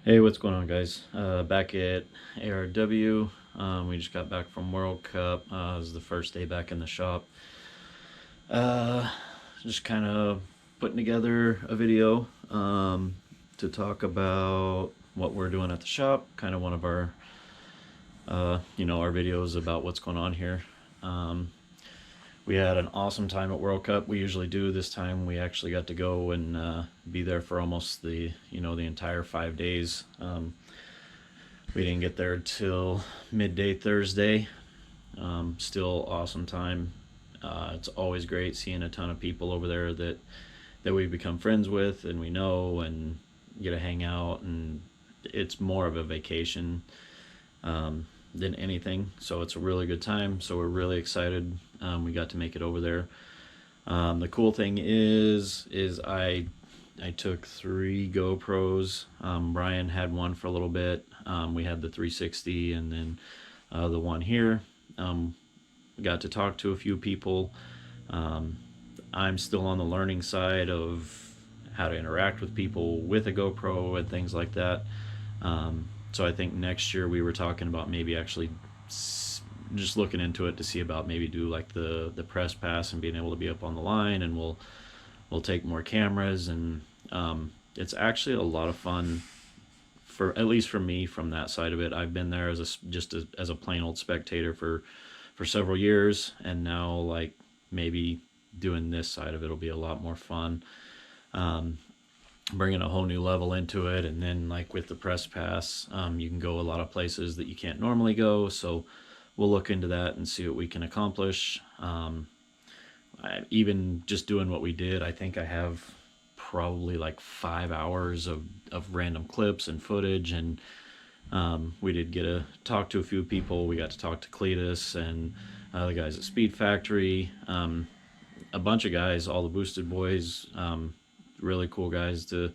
Hey, what's going on, guys? Back at ARW. We just got back from World Cup. It was the first day back in the shop. Uh, just kind of putting together a video to talk about what we're doing at the shop. Kind of one of our, our videos about what's going on here. We had an awesome time at World Cup. We usually do. This time we actually got to go and be there for almost the entire 5 days. We didn't get there till midday Thursday. Still awesome time. It's always great seeing a ton of people over there that we've become friends with and we know and get to hang out, and it's more of a vacation than anything. So it's a really good time. So we're really excited. We got to make it over there. The cool thing is I took 3 GoPros. Brian had one for a little bit. We had the 360 and then the one here. Got to talk to a few people. I'm still on the learning side of how to interact with people with a GoPro and things like that. So I think next year we were talking about maybe actually just looking into it to see about maybe do like the press pass and being able to be up on the line, and we'll take more cameras, and it's actually a lot of fun, for at least for me, from that side of it. I've been there as a plain old spectator for several years, and now like maybe doing this side of it will be a lot more fun. Bringing a whole new level into it, and then like with the press pass, you can go a lot of places that you can't normally go, so we'll look into that and see what we can accomplish. Even just doing what we did, I think I have probably like 5 hours of random clips and footage, and we did get to talk to a few people. We got to talk to Cletus and the guys at Speed Factory, a bunch of guys, all the Boosted boys, really cool guys to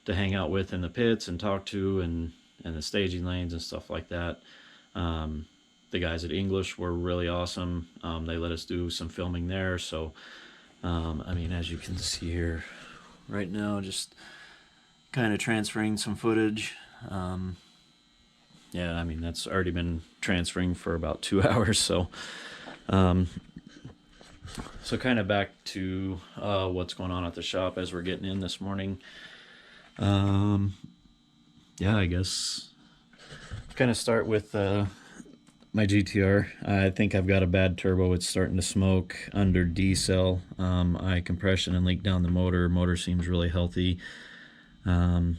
hang out with in the pits and talk to, and the staging lanes and stuff like that. The guys at English were really awesome. They let us do some filming there. So, I mean, as you can see here right now, just kind of transferring some footage. Yeah, I mean, that's already been transferring for about 2 hours. So, so kind of back to what's going on at the shop as we're getting in this morning. Yeah, I guess kind of start with my GTR. I think I've got a bad turbo. It's starting to smoke under D-cell. I compression and leak down the motor. Motor seems really healthy. Yeah,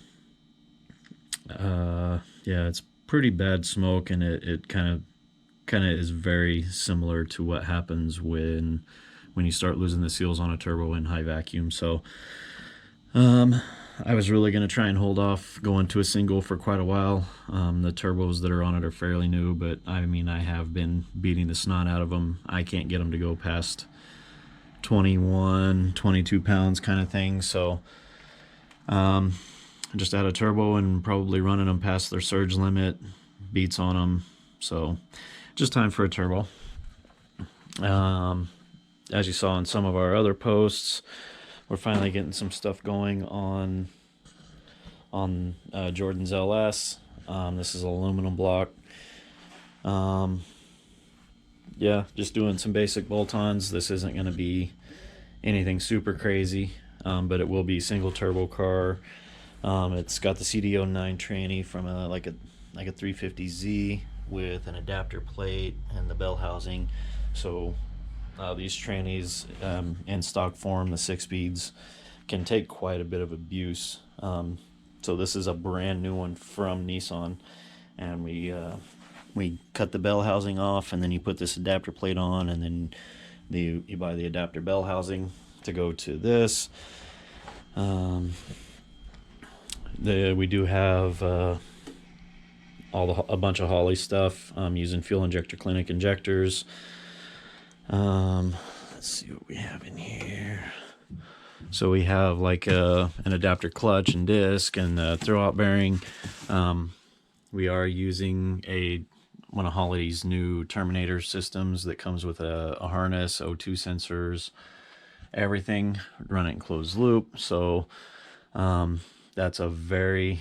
it's pretty bad smoke, and it kind of is very similar to what happens when you start losing the seals on a turbo in high vacuum. So I was really going to try and hold off going to a single for quite a while. The turbos that are on it are fairly new, but I mean, I have been beating the snot out of them. I can't get them to go past 21, 22 pounds kind of thing. So just add a turbo and probably running them past their surge limit, beats on them. So just time for a turbo. As you saw in some of our other posts, we're finally getting some stuff going on Jordan's LS. This is an aluminum block. Yeah, just doing some basic bolt-ons. This isn't going to be anything super crazy, but it will be single turbo car. It's got the CD09 tranny from like a 350Z with an adapter plate and the bell housing. So these trannies in stock form, the 6-speeds, can take quite a bit of abuse. So this is a brand new one from Nissan, and we cut the bell housing off, and then you put this adapter plate on, and then you buy the adapter bell housing to go to this. We do have a bunch of Holley stuff. Using Fuel Injector Clinic injectors. Let's see what we have in here. So we have like an adapter clutch and disc and a throwout bearing. We are using one of Holley's new Terminator systems that comes with a harness, O2 sensors, everything, run it in closed loop. So that's a very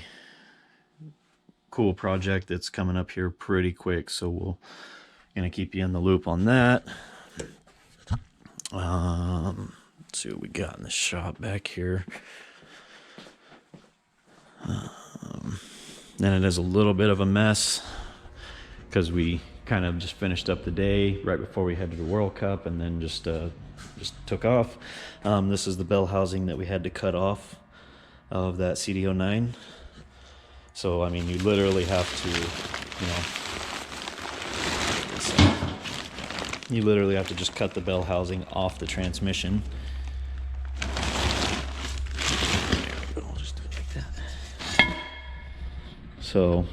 cool project that's coming up here pretty quick, so we'll gonna keep you in the loop on that. Let's see what we got in the shop back here. Then it is a little bit of a mess because we kind of just finished up the day right before we headed to the World Cup, and then just took off. This is the bell housing that we had to cut off of that CD09. So I mean, you literally have to, you literally have to just cut the bell housing off the transmission. There we go. I'll just do it like that. So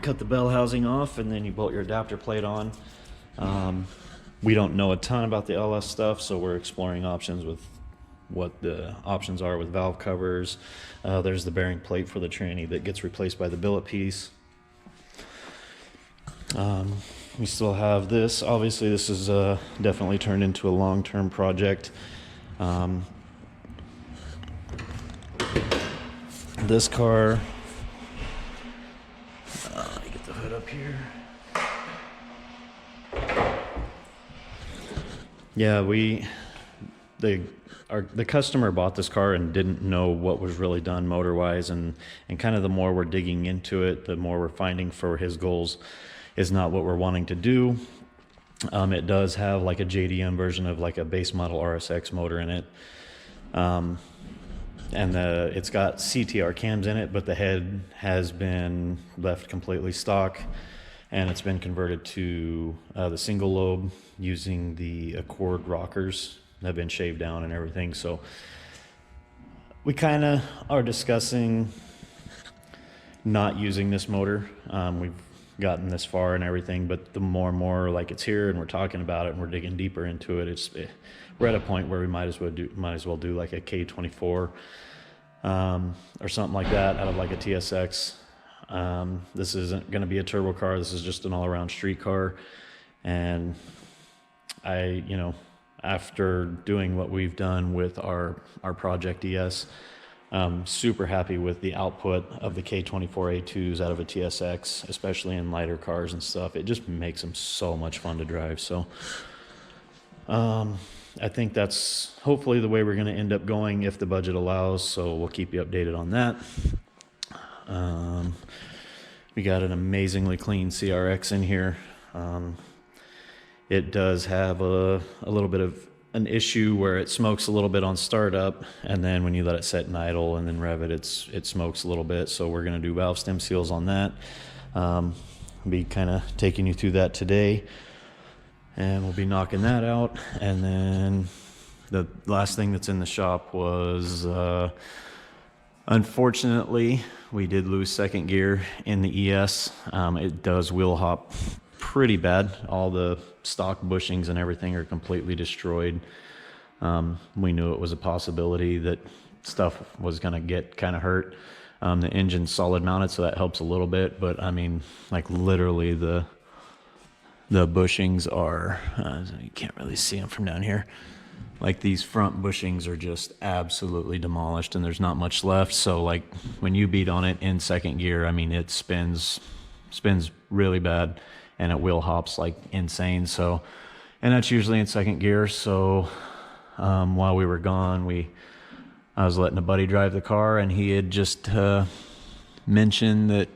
cut the bell housing off, and then you bolt your adapter plate on. We don't know a ton about the LS stuff, so we're exploring options with what the options are with valve covers. There's the bearing plate for the tranny that gets replaced by the billet piece. We still have this. Obviously, this is definitely turned into a long-term project. This car, let me get the hood up here. Yeah, the customer bought this car and didn't know what was really done motor-wise, and kind of the more we're digging into it, the more we're finding for his goals is not what we're wanting to do. It does have like a JDM version of like a base model RSX motor in it. And it's got CTR cams in it, but the head has been left completely stock, and it's been converted to the single lobe using the Accord rockers that have been shaved down and everything. So we kind of are discussing not using this motor. We've gotten this far and everything, but the more and more like it's here and we're talking about it and we're digging deeper into it, we're at a point where we might as well do like a K24 or something like that out of like a TSX. This isn't going to be a turbo car. This is just an all-around street car. And after doing what we've done with our Project ES, I'm super happy with the output of the K24A2s out of a TSX, especially in lighter cars and stuff. It just makes them so much fun to drive. So I think that's hopefully the way we're going to end up going if the budget allows. So we'll keep you updated on that. We got an amazingly clean CRX in here. It does have a little bit of an issue where it smokes a little bit on startup, and then when you let it set and idle and then rev it, it smokes a little bit. So we're going to do valve stem seals on that. Be kind of taking you through that today, and we'll be knocking that out. And then the last thing that's in the shop was unfortunately we did lose second gear in the ES. It does wheel hop pretty bad. All the stock bushings and everything are completely destroyed. We knew it was a possibility that stuff was going to get kind of hurt. The engine's solid mounted, so that helps a little bit, but I mean, like literally the bushings are, you can't really see them from down here. Like these front bushings are just absolutely demolished, and there's not much left. So like when you beat on it in second gear, I mean, it spins really bad, and it wheel hops like insane. So, and that's usually in second gear. So while we were gone, I was letting a buddy drive the car, and he had just mentioned that,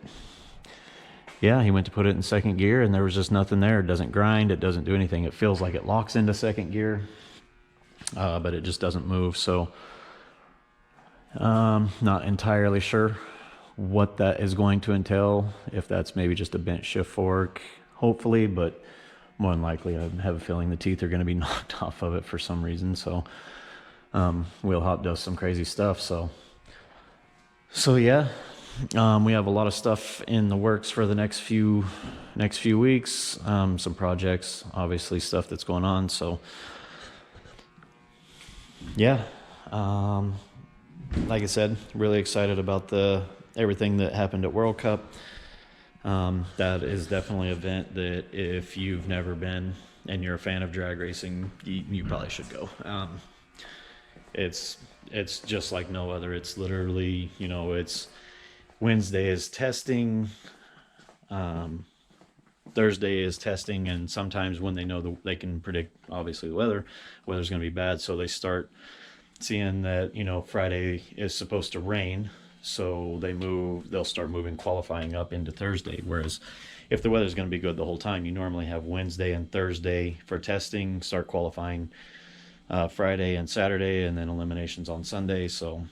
yeah, he went to put it in second gear and there was just nothing there. It doesn't grind, it doesn't do anything. It feels like it locks into second gear, but it just doesn't move. So not entirely sure what that is going to entail, if that's maybe just a bent shift fork, hopefully, but more than likely I have a feeling the teeth are going to be knocked off of it for some reason. So wheel hop does some crazy stuff. So yeah, we have a lot of stuff in the works for the next few weeks. Some projects, obviously stuff that's going on. So yeah, like I said, really excited about everything that happened at World Cup. That is definitely an event that if you've never been and you're a fan of drag racing, you probably should go. It's just like no other. It's literally, it's Wednesday is testing. Thursday is testing, and sometimes when they know they can predict, obviously, the weather's going to be bad, so they start seeing that, you know, Friday is supposed to rain, so they'll start moving qualifying up into Thursday. Whereas if the weather's going to be good the whole time, you normally have Wednesday and Thursday for testing, start qualifying Friday and Saturday, and then eliminations on Sunday. So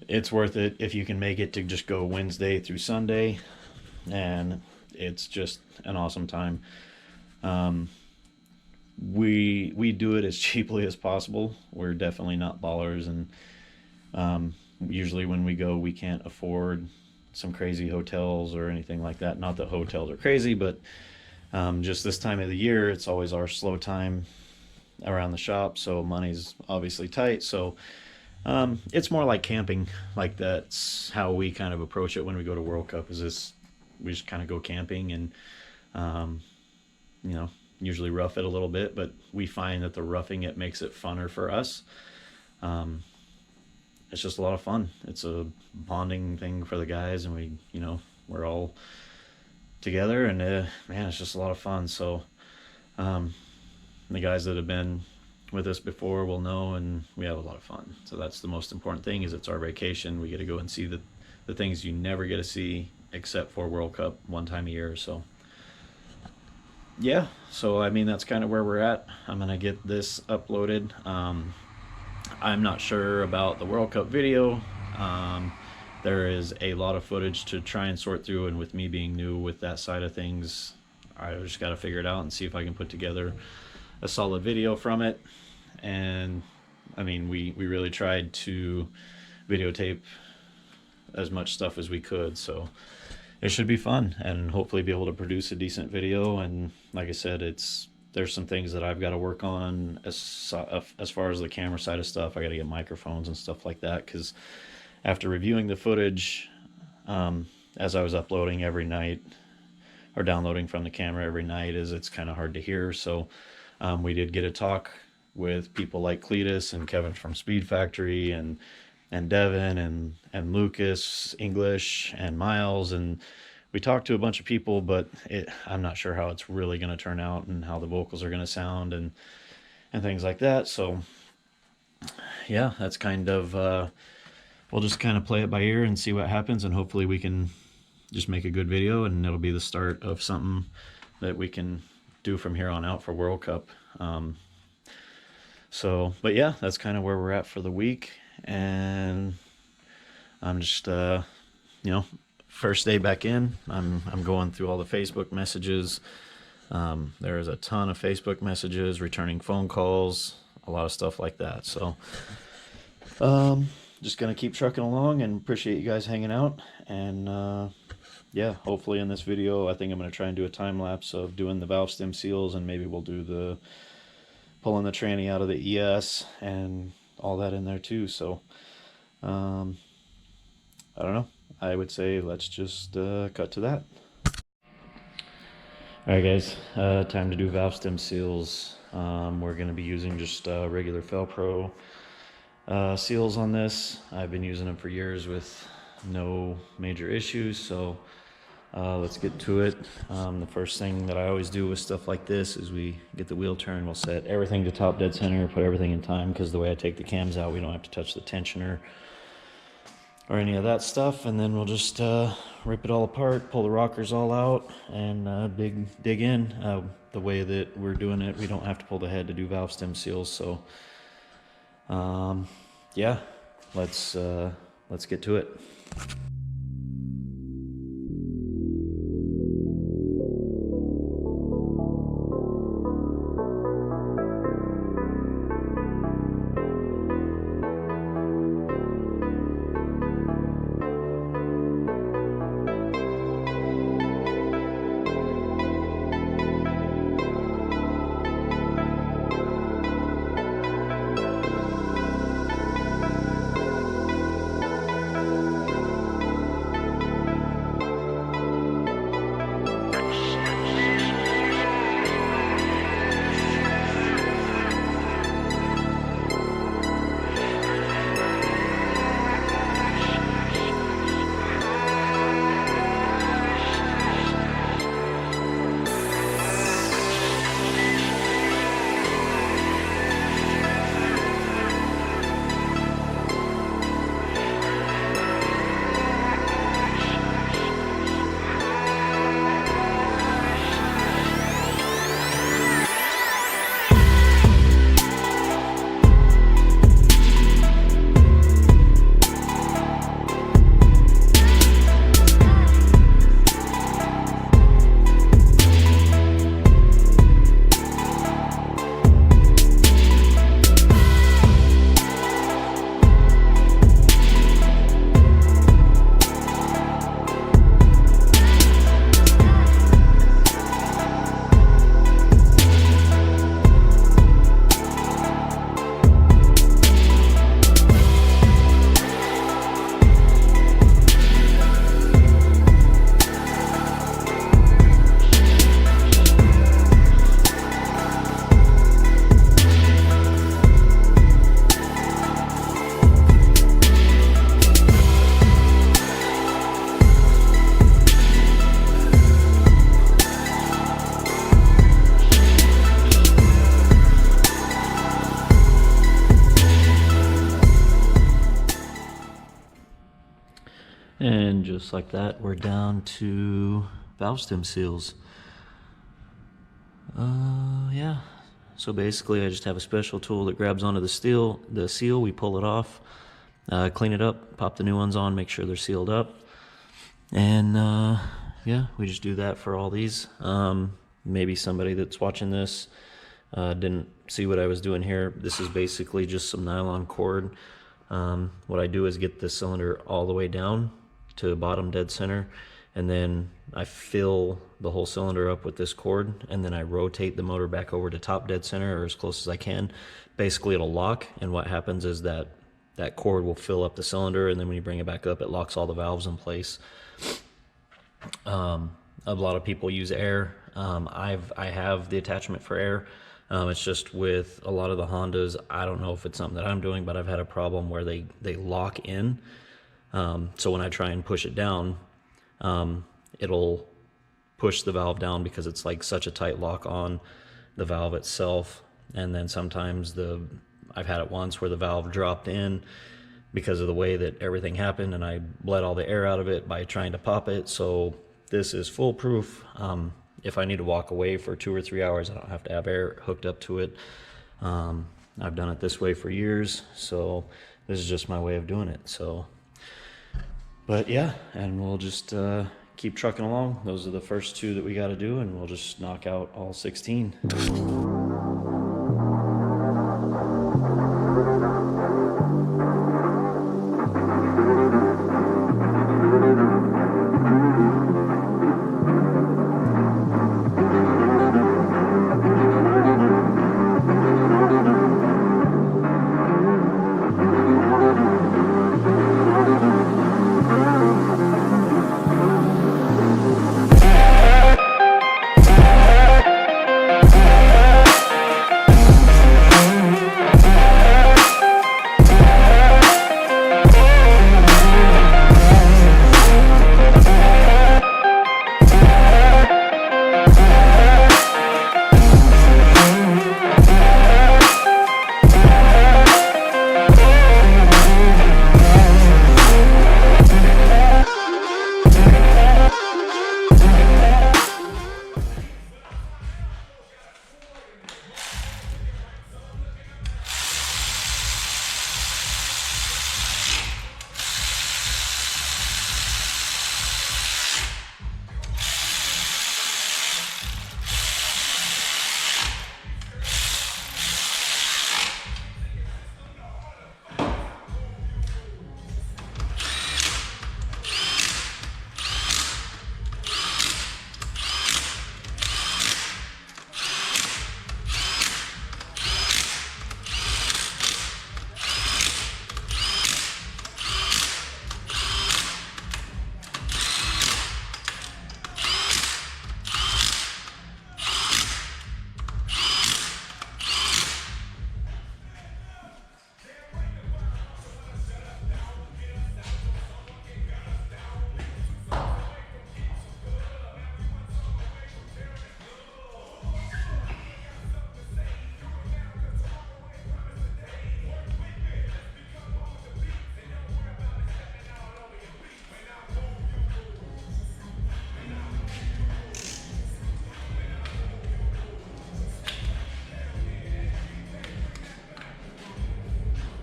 it's worth it if you can make it to just go Wednesday through Sunday, and it's just an awesome time. We do it as cheaply as possible. We're definitely not ballers, and usually when we go, we can't afford some crazy hotels or anything like that. Not that hotels are crazy, but just this time of the year, it's always our slow time around the shop, so money's obviously tight. So it's more like camping. Like, that's how we kind of approach it when we go to World Cup. We just kind of go camping, and you know, usually rough it a little bit, but we find that the roughing it makes it funner for us. It's just a lot of fun. It's a bonding thing for the guys, and we're all together, and man, it's just a lot of fun. So the guys that have been with us before will know, and we have a lot of fun. So that's the most important thing, is it's our vacation. We get to go and see the things you never get to see except for World Cup one time a year. So yeah, so I mean, that's kind of where we're at. I'm gonna get this uploaded. I'm not sure about the World Cup video. There is a lot of footage to try and sort through, and with me being new with that side of things, I just got to figure it out and see if I can put together a solid video from it. And I mean, we really tried to videotape as much stuff as we could, so it should be fun, and hopefully be able to produce a decent video. And like I said, there's some things that I've got to work on as far as the camera side of stuff. I got to get microphones and stuff like that, because after reviewing the footage, as I was uploading every night, or downloading from the camera every night, it's kind of hard to hear. So we did get a talk with people like Cletus and Kevin from Speed Factory, and Devin and Lucas English and Miles, and we talked to a bunch of people, but I'm not sure how it's really going to turn out, and how the vocals are going to sound, and things like that. So yeah, that's kind of we'll just kind of play it by ear and see what happens, and hopefully we can just make a good video, and it'll be the start of something that we can do from here on out for World Cup. But yeah, that's kind of where we're at for the week. And I'm just first day back in, I'm going through all the Facebook messages. There's a ton of Facebook messages, returning phone calls, a lot of stuff like that. So just gonna keep trucking along, and appreciate you guys hanging out. And yeah, hopefully in this video, I think I'm gonna try and do a time lapse of doing the valve stem seals, and maybe we'll do the pulling the tranny out of the ES and all that in there too. So I don't know, I would say let's just cut to that. Alright guys, time to do valve stem seals. We're going to be using just regular Felpro seals on this. I've been using them for years with no major issues, so let's get to it. The first thing that I always do with stuff like this is we get the wheel turn, we'll set everything to top dead center, put everything in time, because the way I take the cams out, we don't have to touch the tensioner or any of that stuff. And then we'll just rip it all apart, pull the rockers all out, and dig in. The way that we're doing it, we don't have to pull the head to do valve stem seals. So yeah, let's get to it. And just like that, we're down to valve stem seals. Yeah. So basically I just have a special tool that grabs onto the seal, we pull it off, clean it up, pop the new ones on, make sure they're sealed up. And yeah, we just do that for all these. Maybe somebody that's watching this didn't see what I was doing here. This is basically just some nylon cord. What I do is get the cylinder all the way down to bottom dead center, and then I fill the whole cylinder up with this cord, and then I rotate the motor back over to top dead center, or as close as I can. Basically it'll lock, and what happens is that cord will fill up the cylinder, and then when you bring it back up, it locks all the valves in place. A lot of people use air. I have the attachment for air. It's just with a lot of the Hondas, I don't know if it's something that I'm doing, but I've had a problem where they lock in. So when I try and push it down, it'll push the valve down because it's like such a tight lock on the valve itself. And then sometimes I've had it once where the valve dropped in because of the way that everything happened, and I bled all the air out of it by trying to pop it. So this is foolproof. If I need to walk away for 2 or 3 hours, I don't have to have air hooked up to it. I've done it this way for years, so this is just my way of doing it. So, but yeah, and we'll just keep trucking along. Those are the first 2 that we got to do, and we'll just knock out all 16.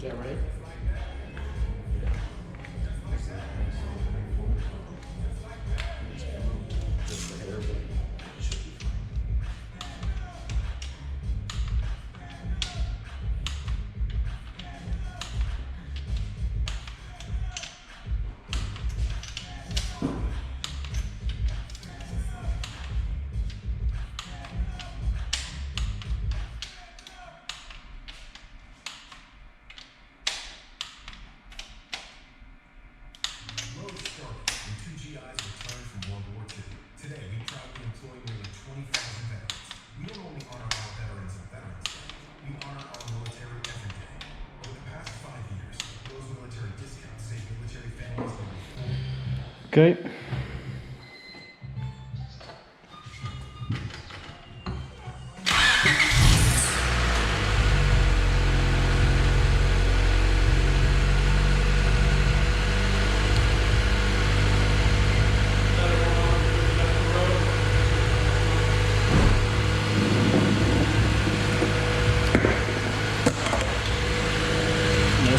Is that right? Okay.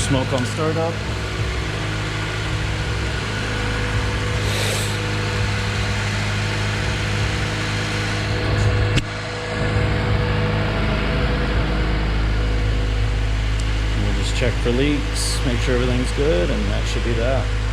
smoke on startup. We'll just check for leaks, make sure everything's good, and that should be that.